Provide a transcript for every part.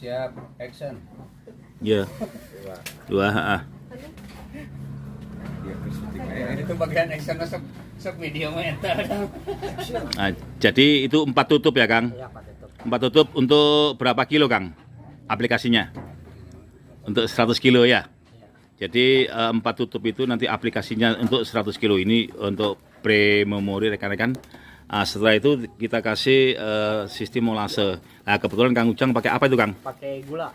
Siap, action. Ya. Dua. Ini tuh bagian action sub video meta. Nah, jadi itu 4 tutup ya, Kang? Ya, Pak tutup. 4 tutup untuk berapa kilo, Kang? Aplikasinya? Untuk 100 kilo ya? Jadi 4 tutup itu nanti aplikasinya untuk 100 kilo ini untuk pre-memori rekan-rekan. Setelah itu kita kasih sistem molase. Nah, kebetulan Kang Ujang pakai apa itu, Kang? Pakai gula.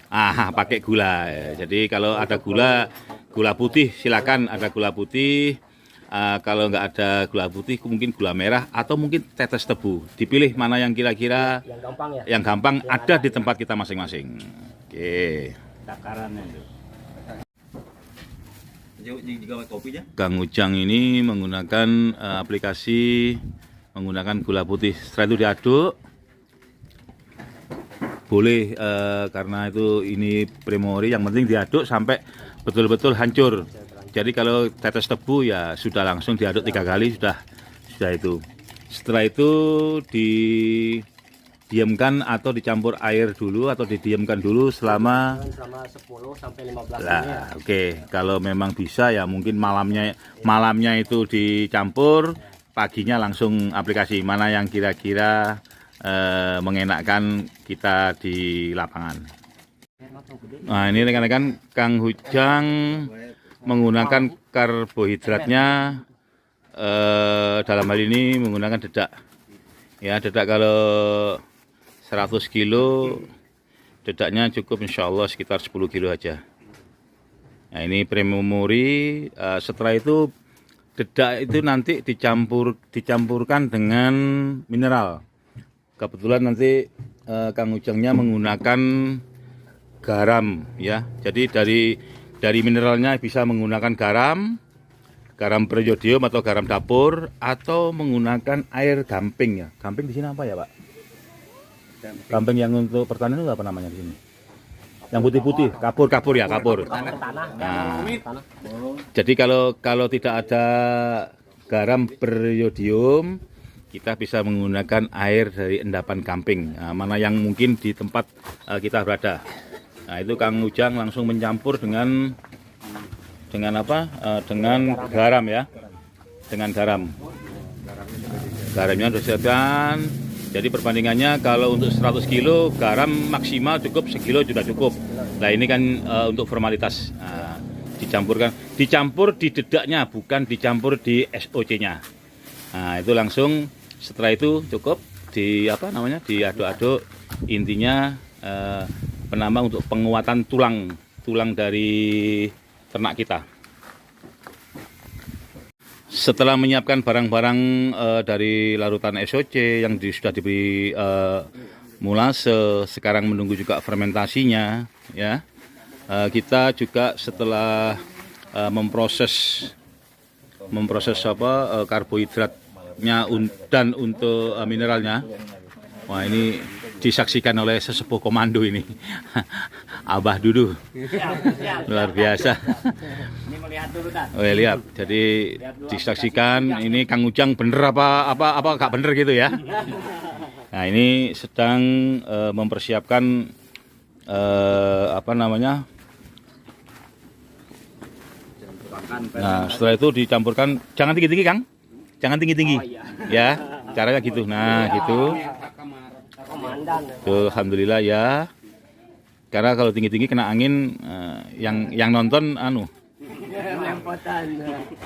Pakai gula. Jadi kalau ada gula putih silakan, ada gula putih. Kalau nggak ada gula putih, mungkin gula merah atau mungkin tetes tebu. Dipilih mana yang kira-kira Yang gampang ya. yang gampang ada di tempat kita masing-masing. Oke. Takarannya itu. Kang Ujang ini menggunakan aplikasi menggunakan gula putih. Setelah itu diaduk. Boleh karena itu ini premori, yang penting diaduk sampai betul-betul hancur. Jadi kalau tetes tebu ya sudah langsung diaduk 3 kali sudah itu. Setelah itu didiamkan atau dicampur air dulu atau didiamkan dulu selama 10 sampai 15 menit. Lah, oke. Kalau memang bisa ya mungkin malamnya itu dicampur, paginya langsung aplikasi. Mana yang kira-kira mengenakkan kita di lapangan. Nah, ini rekan-rekan Kang Ujang menggunakan karbohidratnya dalam hal ini menggunakan dedak. Ya, dedak kalau 100 kilo dedaknya cukup insya Allah sekitar 10 kilo aja. Nah, ini prememori. Setelah itu dedak itu nanti dicampurkan dengan mineral. Kebetulan nanti Kang Ujangnya menggunakan garam ya. Jadi dari mineralnya bisa menggunakan garam beriodium atau garam dapur atau menggunakan air gamping ya. Gamping di sini apa ya, Pak? Gamping yang untuk pertanian itu apa namanya di sini? Yang putih-putih, kapur ya, kapur. Nah, jadi kalau tidak ada garam beriodium, kita bisa menggunakan air dari endapan gamping. Nah, mana yang mungkin di tempat kita berada. Nah, itu Kang Ujang langsung mencampur dengan apa? Dengan garam ya. Dengan garam. Garamnya sudah disiapkan. Jadi perbandingannya kalau untuk 100 kilo garam maksimal cukup sekilo sudah cukup. Nah, ini kan untuk formalitas. Nah, dicampur di dedaknya, bukan dicampur di SOC-nya. Nah, itu langsung setelah itu cukup diaduk-aduk. Intinya penambah untuk penguatan tulang dari ternak kita. Setelah menyiapkan barang-barang dari larutan SOC yang sudah diberi molase, sekarang menunggu juga fermentasinya ya. Kita juga setelah memproses karbohidratnya dan untuk mineralnya. Wah, ini disaksikan oleh sesepuh komando ini. Abah Dudu. Luar biasa. Ini melihat dulu kan. Oh ya, lihat. Jadi disaksikan ini Kang Ujang bener apa gak bener gitu ya. Nah, ini sedang mempersiapkan Nah, setelah itu dicampurkan, jangan tinggi-tinggi, Kang. Jangan tinggi-tinggi. Oh, iya. Ya, caranya gitu. Nah, gitu. Komandan. Tuh, alhamdulillah ya. Karena kalau tinggi-tinggi kena angin, yang nonton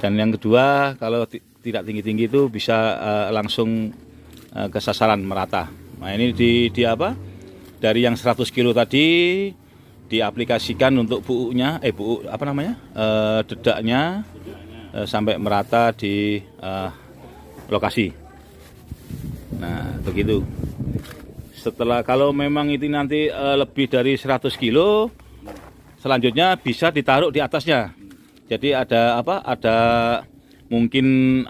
Dan yang kedua, kalau tidak tinggi-tinggi itu bisa langsung ke sasaran merata. Nah, ini dari yang 100 kilo tadi diaplikasikan untuk dedaknya sampai merata di lokasi. Nah, begitu. Setelah kalau memang itu nanti lebih dari 100 kilo, selanjutnya bisa ditaruh di atasnya. Jadi ada mungkin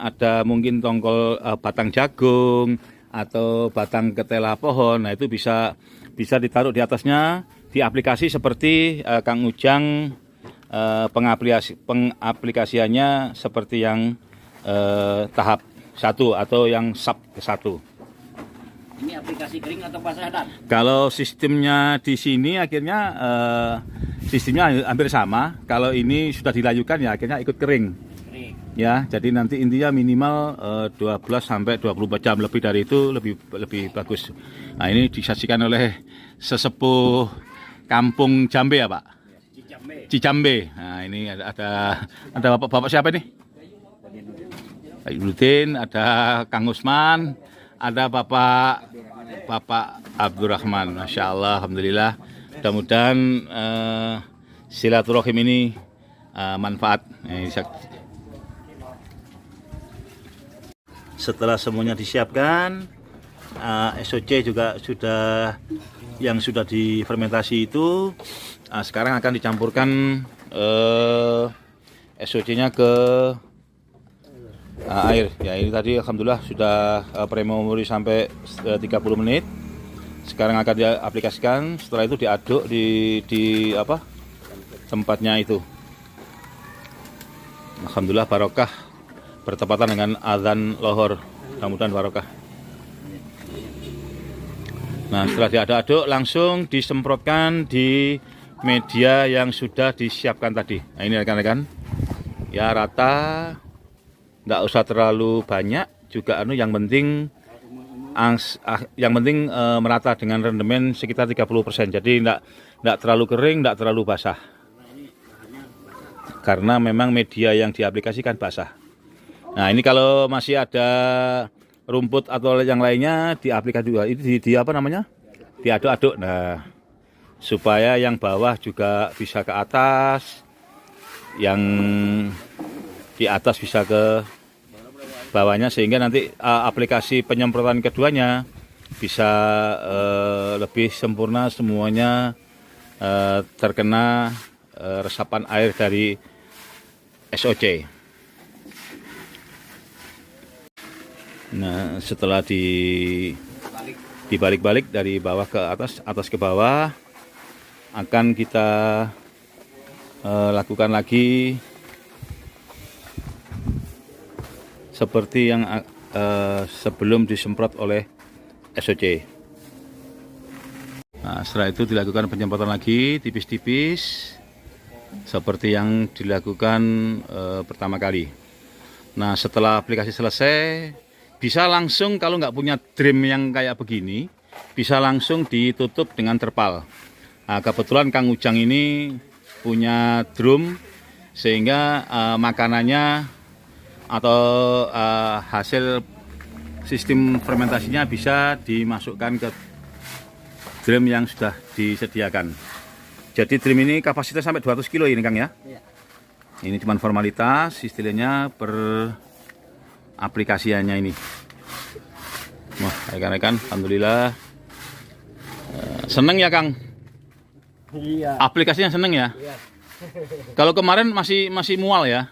tongkol batang jagung atau batang ketela pohon. Nah, itu bisa ditaruh di atasnya, diaplikasi seperti Kang Ujang pengaplikasiannya seperti yang tahap 1 atau yang sub ke 1. Ini aplikasi kering atau basah, Dan? Kalau sistemnya di sini akhirnya sistemnya hampir sama. Kalau ini sudah dilayukan ya akhirnya ikut kering. Kering. Ya, jadi nanti intinya minimal 12 sampai 24 jam, lebih dari itu lebih bagus. Nah, ini disaksikan oleh sesepuh Kampung Jambe ya, Pak? Cicambe. Cicambe. Nah, ini ada Bapak siapa nih? Pak Ibnuddin, ada Kang Usman, ada Bapak Abdurrahman. Masya Allah, alhamdulillah. Mudah-mudahan silaturahim ini manfaat. Setelah semuanya disiapkan, SOC juga sudah difermentasi itu. Sekarang akan dicampurkan SOC-nya ke air. Ya, ini tadi alhamdulillah sudah prememori sampai 30 menit. Sekarang akan diaplikasikan. Setelah itu diaduk di tempatnya itu. Alhamdulillah barokah, bertepatan dengan azan lohor. Mudah-mudahan barokah. Nah, setelah diaduk-aduk langsung disemprotkan di media yang sudah disiapkan tadi. Nah, ini rekan-rekan. Ya, rata. Nggak usah terlalu banyak. Juga yang penting merata dengan rendemen sekitar 30%. Jadi nggak terlalu kering, nggak terlalu basah. Karena memang media yang diaplikasikan basah. Nah, ini kalau masih ada rumput atau yang lainnya diaplikasi juga. Ini diaduk-aduk. Nah, supaya yang bawah juga bisa ke atas, yang di atas bisa ke bawahnya, sehingga nanti aplikasi penyemprotan keduanya bisa lebih sempurna, semuanya terkena resapan air dari SOC. Nah, setelah dibalik-balik dari bawah ke atas, atas ke bawah, akan kita lakukan lagi seperti yang sebelum disemprot oleh SOC. Nah, setelah itu dilakukan penyemprotan lagi tipis-tipis seperti yang dilakukan pertama kali. Nah, setelah aplikasi selesai, bisa langsung, kalau nggak punya drum yang kayak begini, bisa langsung ditutup dengan terpal. Nah, kebetulan Kang Ujang ini punya drum, sehingga makanannya atau hasil sistem fermentasinya bisa dimasukkan ke drum yang sudah disediakan. Jadi drum ini kapasitas sampai 200 kilo ini, Kang ya? Iya. Ini cuma formalitas, istilahnya per aplikasiannya ini. Wah, rekan-rekan, alhamdulillah. Seneng ya, Kang? Iya. Aplikasinya seneng ya? Iya. Kalau kemarin masih mual ya?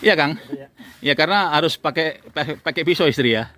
Iya, Kang? Iya. Ya, karena harus pakai pisau istri ya.